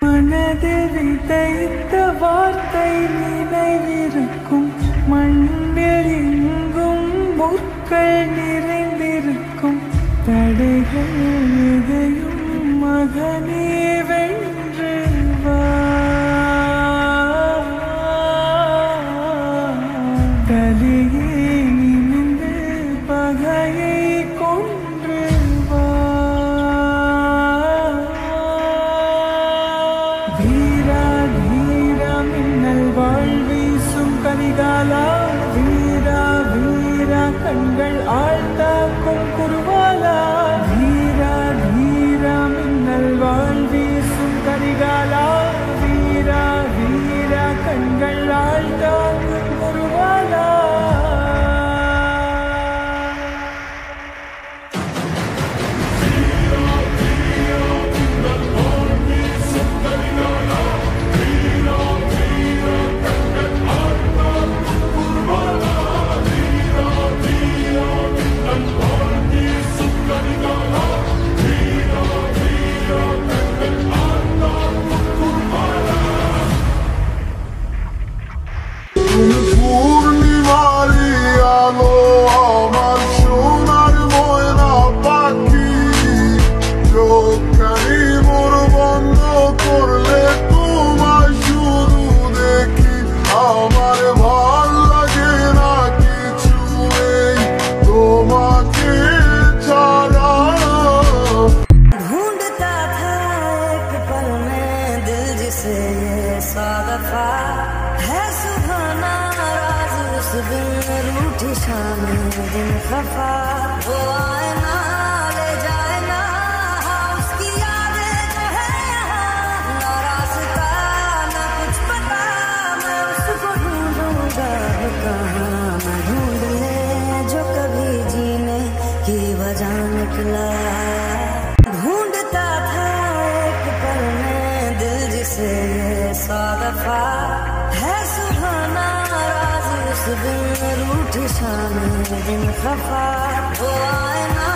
மனதில் விதைத்த வார்த்தை நினைவிருக்கும், மண்ணில் எங்கும் முற்கள் நிறைந்திருக்கும். தடைகள் எதையும் மகனே வென்று வா, தலையே நிமிர்ந்து பகையை கொன்று வா. வீரா வீரா மின்னல் வாழ்வீசும் கரிகாலா, வீரா வீரா கண்கள் ஆழ்த்தாக்கும் குருவாலா. வீரா வீரா மின்னல் வாழ்வீசும் கரிகாலா, வீரா வீரா கண்கள் ஆழ்த்தாக்கும் குருவாலா. পূর্ণিমারি আলো আমার সোনার ময়না পাখি, চোখখানি মোর বন্ধ করলে তোমায় শুধু দেখি। আমার ভাল লাগে না কিছু নেই তোমাকে ছাড়া। ढूंढता था एक पल में दिल जिसे ये सौ दफा है सुभाना राज उस दिन रूठी शाम दिन खफा। वो आए ना ले जाए ना उसकी यादें जो है यहाँ, ना रास्ता ना कुछ पता मैं उसको ढूंढूंगा कहाँ। मैं ढूंढ ले जो कभी जीने की वजह निकला। ढूंढता था एक पल में दिल जिसे ये सौ दफा है सुहाना राज उस दिन रूठी शाम दिन खफा। वो आए ना